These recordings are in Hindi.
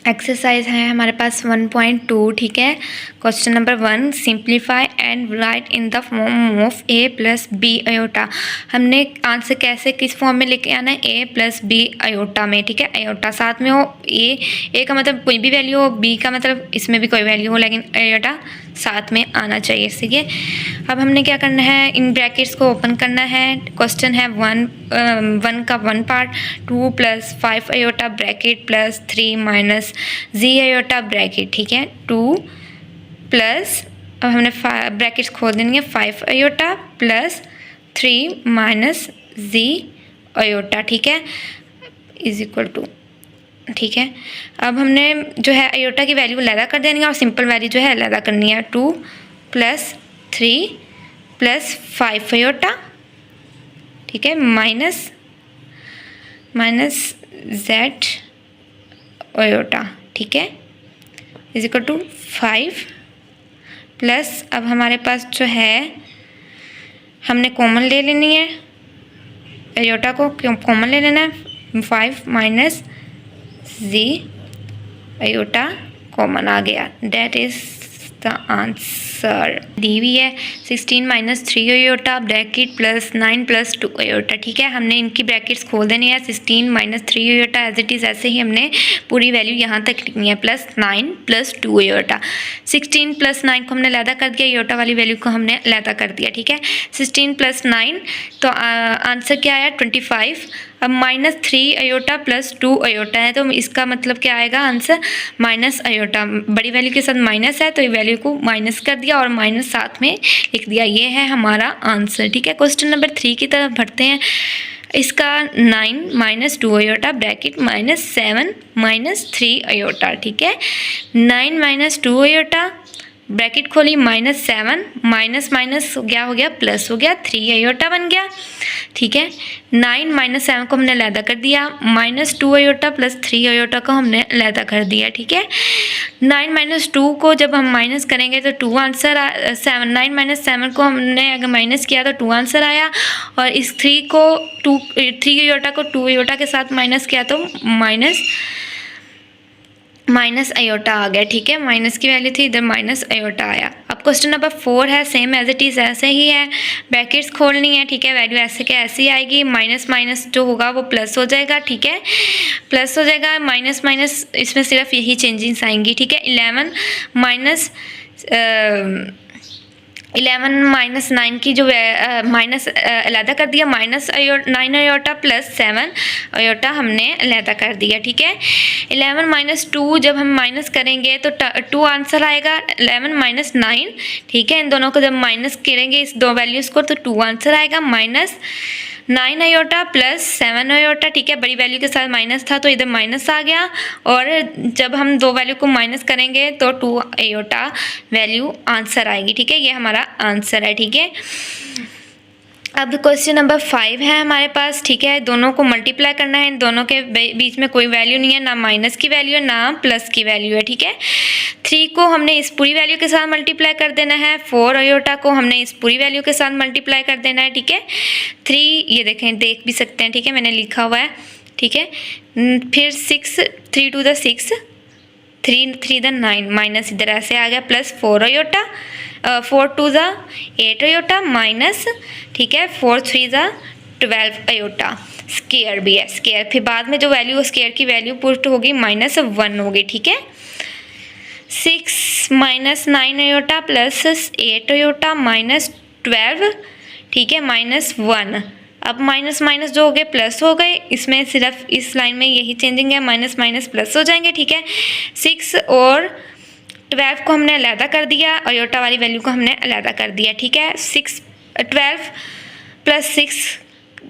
एक्सरसाइज है हमारे पास 1.2, ठीक है। Question number 1, simplify and write in the form of a plus B iota. हमने आंसर कैसे किस फॉर्म में लेके आना है, a प्लस बी अयोटा में, ठीक है। अयोटा साथ में हो, a का मतलब कोई भी वैल्यू हो, b का मतलब इसमें भी कोई वैल्यू हो, लेकिन अयोटा साथ में आना चाहिए, ठीक है। अब हमने क्या करना है, इन ब्रैकेट्स को ओपन करना है। क्वेश्चन है 1 का 1 part, 2 plus 5 iota bracket plus 3 minus जी अयोटा ब्रैकेट, ठीक है। 2 प्लस, अब हमने ब्रैकेट्स खोल देंगे, 5 अयोटा प्लस 3 माइनस जी अयोटा, ठीक है, इज इक्वल टू, ठीक है। अब हमने जो है अयोटा की वैल्यू अलहदा कर देनी है और सिंपल वैल्यू जो है अलहदा करनी है। 2 प्लस 3 प्लस 5 अयोटा, ठीक है, माइनस जेड अयोटा, ठीक है, इज इक्वल टू 5 प्लस, अब हमारे पास जो है हमने कॉमन ले लेनी है, अयोटा को कॉमन ले लेना है, 5 माइनस जी अयोटा कॉमन आ गया, डेट इज द आंसर। दी हुई है 16 minus 3 iota bracket plus 9 plus 2 iota, ठीक है। हमने इनकी ब्रैकेट्स खोल देनी है, 16 minus 3 iota as it is, ऐसे ही हमने पूरी वैल्यू यहाँ तक लिखनी है, प्लस 9 प्लस 2 अयोटा। 16 प्लस 9 को हमने अलहदा कर दिया, अयोटा वाली वैल्यू को हमने अलहदा कर दिया, ठीक है। 16 प्लस 9 तो आंसर क्या आया, 25। अब माइनस 3 अयोटा प्लस 2 अयोटा है, तो इसका मतलब क्या आएगा आंसर, माइनस अयोटा, बड़ी वैल्यू के साथ माइनस है तो ये वैल्यू को माइनस कर दिया और माइनस साथ में लिख दिया, ये है हमारा आंसर, ठीक है। क्वेश्चन नंबर 3 की तरफ बढ़ते हैं। इसका 9 minus 2 iota bracket minus 7 minus 3 iota, ठीक है। 9 माइनस 2 अयोटा ब्रैकेट खोली, माइनस 7 माइनस माइनस क्या हो गया, प्लस हो गया, 3 अयोटा बन गया, ठीक है। 9 माइनस 7 को हमने अलहदा कर दिया, माइनस 2 अयोटा प्लस 3 अयोटा को हमने अलहदा कर दिया, ठीक है। 9 माइनस 2 को जब हम माइनस करेंगे तो 2 आंसर 7, 9 माइनस 7 को हमने अगर माइनस किया तो 2 आंसर आया, और इस 3 अयोटा को 2 अयोटा के साथ माइनस किया तो माइनस अयोटा आ गया, ठीक है। माइनस की वैल्यू थी, इधर माइनस अयोटा आया। अब क्वेश्चन नंबर 4 है, सेम एज इट इज़ ऐसे ही है, ब्रैकेट्स खोलनी है, ठीक है। वैल्यू ऐसे के ऐसे ही आएगी, माइनस माइनस जो होगा वो प्लस हो जाएगा, ठीक है, प्लस हो जाएगा, माइनस माइनस इसमें सिर्फ यही चेंजिंग्स आएंगी, ठीक है। 11 माइनस 9 की जो माइनस अलहदा कर दिया, माइनस 9 अयोटा प्लस 7 अयोटा हमने अलहदा कर दिया, ठीक है। 11 माइनस 2 जब हम माइनस करेंगे तो 2 आंसर आएगा, 11 माइनस 9, ठीक है। इन दोनों को जब माइनस करेंगे इस दो वैल्यूज़ को तो 2 आंसर आएगा, माइनस 9 अयोटा प्लस 7 अयोटा, ठीक है। बड़ी वैल्यू के साथ माइनस था तो इधर माइनस आ गया, और जब हम दो वैल्यू को माइनस करेंगे तो 2 अयोटा वैल्यू आंसर आएगी, ठीक है। ये हमारा आंसर है, ठीक है। अब क्वेश्चन नंबर 5 है हमारे पास, ठीक है। दोनों को मल्टीप्लाई करना है, इन दोनों के बीच में कोई वैल्यू नहीं है, ना माइनस की वैल्यू है ना प्लस की वैल्यू है, ठीक है। 3 को हमने इस पूरी वैल्यू के साथ मल्टीप्लाई कर देना है, 4 अयोटा को हमने इस पूरी वैल्यू के साथ मल्टीप्लाई कर देना है, ठीक है। 3 ये देख भी सकते हैं, ठीक है, मैंने लिखा हुआ है, ठीक है। फिर 6, 3 टू द 6, 3 द 9, माइनस इधर ऐसे आ गया, plus 4 iota, 4 to the 8 iota minus, ठीक है, 4 3 द 12 अयोटा, स्केयर भी है, स्केयर, फिर बाद में जो वैल्यू स्केयर की वैल्यू पुट होगी -1 होगी, ठीक है। 6 minus 9 iota plus 8 iota minus 12, ठीक है, -1। अब माइनस माइनस जो हो गए प्लस हो गए, इसमें सिर्फ इस लाइन में यही चेंजिंग है, माइनस माइनस प्लस हो जाएंगे, ठीक है। 6 और 12 को हमने अलहदा कर दिया, अयोटा वाली वैल्यू को हमने अलहदा कर दिया, ठीक है। 12 प्लस 6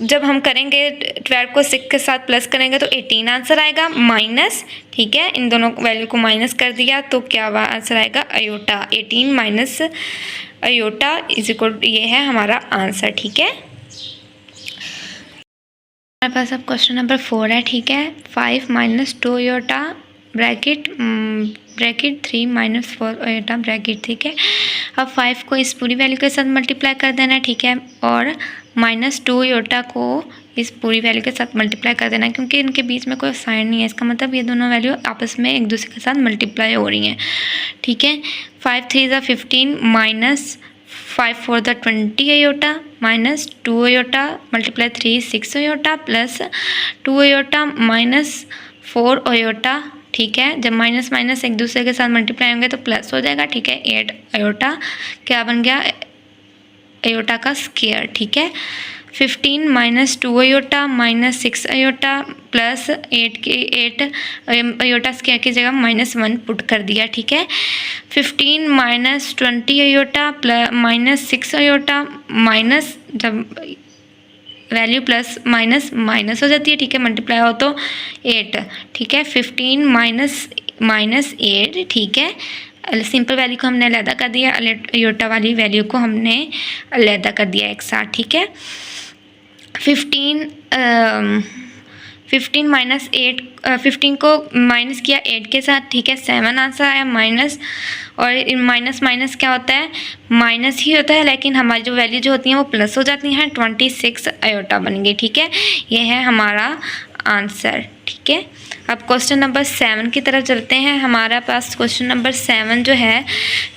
जब हम करेंगे 12 को 6 के साथ प्लस करेंगे तो 18 आंसर आएगा, माइनस, ठीक है, इन दोनों वैल्यू को माइनस कर दिया तो क्या आंसर आएगा, iota, 18 minus iota is equal, ये है हमारा आंसर, ठीक है। हमारे पास अब क्वेश्चन नंबर 4 है, ठीक है। 5 minus 2 iota bracket 3 minus 4 iota bracket, ठीक है। अब 5 को इस पूरी वैल्यू के साथ मल्टीप्लाई कर देना है, ठीक है, और -2 अयोटा को इस पूरी वैल्यू के साथ मल्टीप्लाई कर देना, क्योंकि इनके बीच में कोई साइन नहीं है, इसका मतलब ये दोनों वैल्यू आपस में एक दूसरे के साथ मल्टीप्लाई हो रही हैं, ठीक है। 5 3 ज़ा 15 माइनस 5 4 ज़ा 20 iota minus 2 iota multiply 3 6 iota plus 2 iota minus 4 iota, ठीक है। जब माइनस माइनस एक दूसरे के साथ मल्टीप्लाई होंगे तो प्लस हो जाएगा, ठीक है। 8 आयोटा क्या बन गया, आयोटा का स्क्वायर, ठीक है। 15 minus 2 iota minus 6 iota plus 8 iota square की जगह -1 पुट कर दिया, ठीक है। 15 minus 20 iota plus minus 6 iota minus, जब वैल्यू प्लस माइनस माइनस हो जाती है, ठीक है, मल्टीप्लाई हो तो 8, ठीक है। 15 माइनस 8, ठीक है। सिंपल वैल्यू को हमने अलहदा कर दिया, आयोटा वाली वैल्यू को हमने अलहदा कर दिया एक साथ, ठीक है। 15 माइनस 8, 15 को माइनस किया 8 के साथ, ठीक है। 7 आंसर आया माइनस, और माइनस माइनस क्या होता है, माइनस ही होता है, लेकिन हमारी जो वैल्यू जो होती हैं वो प्लस हो जाती हैं, 26 आयोटा बन गई, ठीक है। ये है हमारा आंसर, ठीक है। अब क्वेश्चन नंबर 7 की तरफ चलते हैं। हमारा पास क्वेश्चन नंबर 7 जो है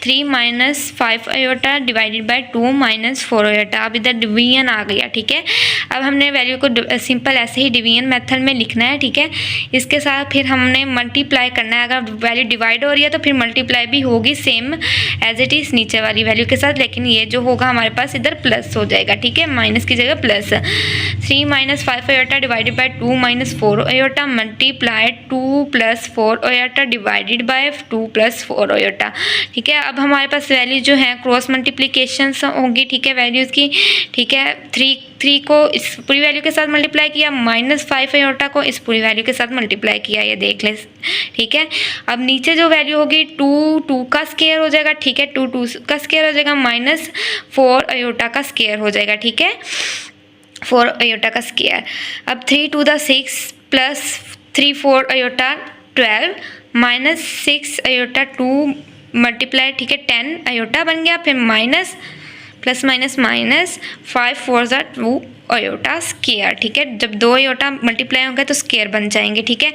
3 minus 5 iota divided by 2 minus 4 iota. अब इधर डिवीजन आ गया, ठीक है। अब हमने वैल्यू को सिंपल ऐसे ही डिवीजन मेथड में लिखना है, ठीक है। इसके साथ फिर हमने मल्टीप्लाई करना है, अगर वैल्यू डिवाइड हो रही है तो फिर मल्टीप्लाई भी होगी सेम एज इट इज़ नीचे वाली वैल्यू के साथ, लेकिन ये जो होगा हमारे पास इधर प्लस हो जाएगा, ठीक है, माइनस की जगह plus. 3 minus 5 iota divided by 2 minus 4 iota multiply 2 plus 4 iota divided by 2 plus 4 iota, ठीक है। अब हमारे पास वैल्यू जो है क्रॉस मल्टीप्लिकेशन होगी, ठीक है, वैल्यूज़ की, ठीक है। 3 को इस पूरी वैल्यू के साथ मल्टीप्लाई किया, माइनस 5 आयोटा को इस पूरी वैल्यू के साथ मल्टीप्लाई किया, ये देख ले, ठीक है। अब नीचे जो वैल्यू होगी 2 का स्क्वायर हो जाएगा, ठीक है, 2 का स्क्वायर हो जाएगा, माइनस 4 आयोटा का स्क्वायर हो जाएगा, ठीक है, 4 आयोटा का स्क्वायर। अब 3 2 ज़ा 6 plus 3 4 iota 12 minus 6 iota 2 multiply, ठीक है, 10 आयोटा बन गया, फिर माइनस प्लस माइनस माइनस 5 4 ज़ा 2 आयोटा स्क्वायर, ठीक है। जब 2 आयोटा मल्टीप्लाई होंगे तो स्क्वायर बन जाएंगे, ठीक है।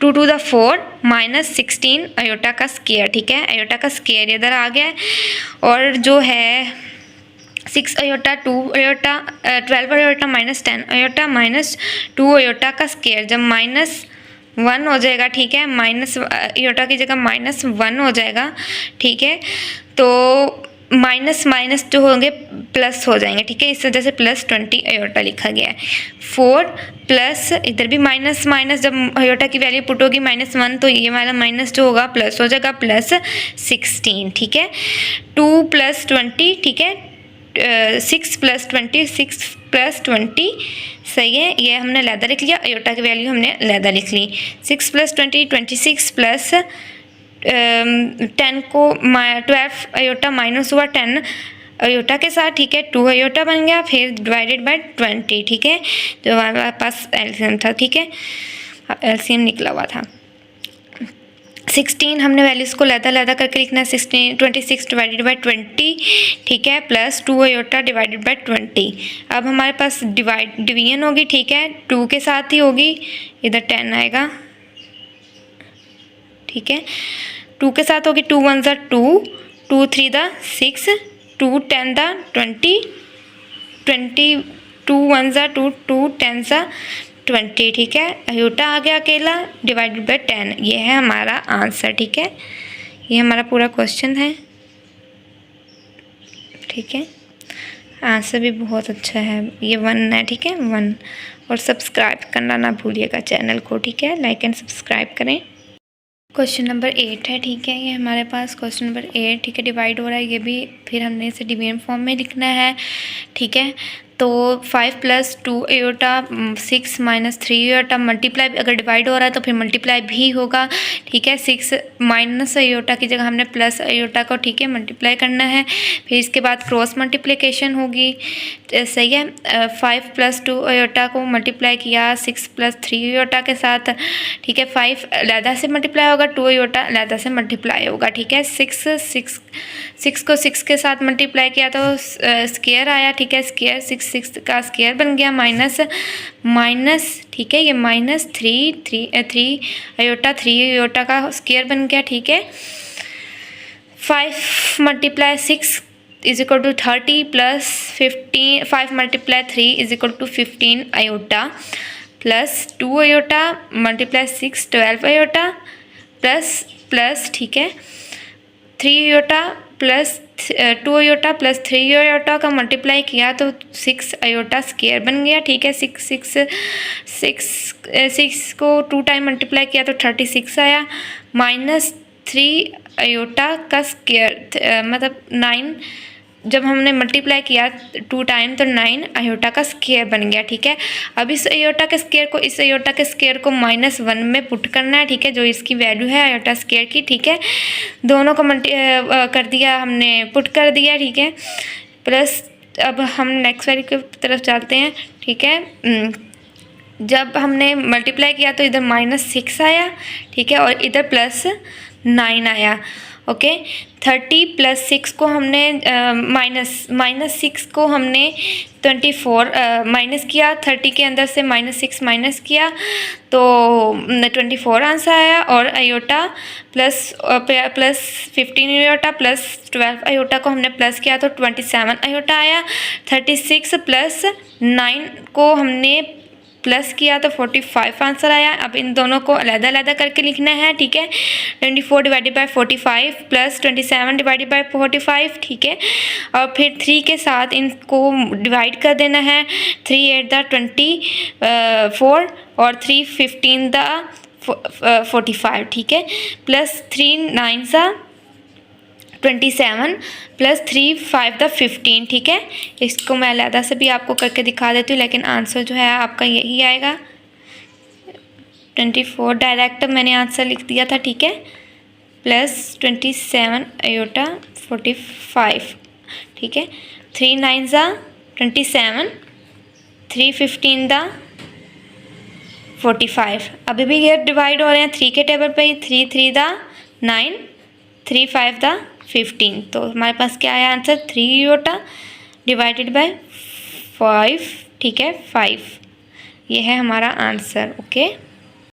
2 2 ज़ा 4 माइनस 16 आयोटा का स्क्वायर, ठीक है, आयोटा का स्क्वायर इधर आ गया है। और जो है 6 iota 2 iota 12 iota minus 10 iota minus 2 iota का स्क्वायर, जब -1 हो जाएगा, ठीक है, माइनस आयोटा की जगह -1 हो जाएगा, ठीक है। तो माइनस माइनस जो होंगे प्लस हो जाएंगे, ठीक है, इस वजह से प्लस 20 आयोटा लिखा गया है। 4 प्लस इधर भी माइनस माइनस, जब आयोटा की वैल्यू पुट होगी -1 तो ये वाला माइनस जो होगा प्लस हो जाएगा, प्लस 16, ठीक है। 2 प्लस 20, ठीक है, 6 प्लस 20 6 प्लस 20, सही है, ये हमने अलहदा लिख लिया, आयोटा की वैल्यू हमने अलहदा लिख ली। 6 प्लस 20 26 प्लस 10 को 12 आयोटा माइनस हुआ 10 आयोटा के साथ, ठीक है, 2 आयोटा बन गया, फिर डिवाइडेड बाय 20, ठीक है, जो हमारे पास एलसीएम था, ठीक है, एलसीएम निकला हुआ था। 16 हमने वैल्यूज़ को लहदा करके लिखना है, 26 डिवाइडेड बाय 20, ठीक है, प्लस 2 आयोटा डिवाइडेड बाय 20। अब हमारे पास डिवीजन होगी, ठीक है, 2 के साथ ही होगी, इधर 10 आएगा, ठीक है, 2 के साथ होगी, 2 1 ज़ा 2 2 3 ज़ा 6 2 10 ज़ा 20 2 1 ज़ा 2 2 10 ज़ा 20, ठीक है, आयोटा आ गया अकेला डिवाइडेड बाय 10, ये है हमारा आंसर, ठीक है, ये हमारा पूरा क्वेश्चन है, ठीक है। आंसर भी बहुत अच्छा है, ये 1 है, ठीक है, 1। और सब्सक्राइब करना ना भूलिएगा चैनल को, ठीक है, लाइक एंड सब्सक्राइब करें। क्वेश्चन नंबर 8 है, ठीक है, ये हमारे पास क्वेश्चन नंबर 8, ठीक है, डिवाइड हो रहा है, ये भी फिर हमने इसे डिवीजन फॉर्म में लिखना है, ठीक है। तो 5 plus 2 iota 6 minus 3 iota multiply, अगर डिवाइड हो रहा है तो फिर मल्टीप्लाई भी होगा, ठीक है। 6 माइनस आयोटा की जगह हमने प्लस आयोटा को, ठीक है, मल्टीप्लाई करना है, फिर इसके बाद क्रॉस मल्टीप्लिकेशन होगी, सही है। 5 प्लस 2 आयोटा को मल्टीप्लाई किया 6 प्लस 3 आयोटा के साथ, ठीक है, 5 अलहदा से मल्टीप्लाई होगा, 2 आयोटा अलहदा से मल्टीप्लाई होगा, ठीक है। 6 को 6 के साथ मल्टीप्लाई किया तो स्क्वायर आया, ठीक है, स्क्वायर 6 6 का स्क्वायर बन गया माइनस ठीक है, ये माइनस 3 अयोटा का स्क्वायर बन गया। ठीक है, 5 multiply 6 is equal to 30 plus 15, 5 multiply 3 is equal to 15 iota plus 2 iota multiply 6 12 iota plus ठीक है 3 iota plus 2 iota plus 3 iota का मल्टीप्लाई किया तो 6 अयोटा स्क्वायर बन गया। ठीक है, 6 को 2 टाइम मल्टीप्लाई किया तो 36 आया माइनस 3 अयोटा का स्क्वायर मतलब 9, जब हमने मल्टीप्लाई किया 2 टाइम तो 9 अयोटा का स्क्वायर बन गया। ठीक है, अब इस अयोटा के स्क्वायर को इस अयोटा के स्क्वायर को -1 में पुट करना है। ठीक है, जो इसकी वैल्यू है अयोटा स्क्वायर की। ठीक है, दोनों को कर दिया हमने, पुट कर दिया। ठीक है, प्लस अब हम नेक्स्ट वैल्यू की तरफ चलते हैं। ठीक है, जब हमने मल्टीप्लाई किया तो इधर -6 आया। ठीक है, और इधर +9 आया। ओके, 30 प्लस 6 को हमने माइनस 6 को हमने 24 माइनस किया, 30 के अंदर से -6 माइनस किया तो 24 आंसर आया। और iota plus 15 iota plus 12 iota को हमने प्लस किया तो 27 अयोटा आया। 36 प्लस 9 को हमने प्लस किया तो 45 आंसर आया। अब इन दोनों को अलग-अलग करके लिखना है। ठीक है, 24 divided by 45 plus 27 divided by 45। ठीक है, और फिर 3 के साथ इनको डिवाइड कर देना है। 3 8 द 24 और 3 15 द 45। ठीक है, प्लस 3 9 सा 27 प्लस 3 5 द 15। ठीक है, इसको मैं अलहदा से भी आपको करके दिखा देती हूँ, लेकिन आंसर जो है आपका यही आएगा 24 डायरेक्ट मैंने आंसर लिख दिया था। ठीक है, प्लस 27 अयोटा 45। ठीक है, 3 9 ज़ा 27, 3 15 द 45। अभी भी ये डिवाइड हो रहे हैं 3 के टेबल पे ही, 3 3 द 9, 3 5 द 15। तो हमारे पास क्या आया आंसर 3 अयोटा डिवाइडेड बाय 5। ठीक है, 5 ये है हमारा आंसर। ओके।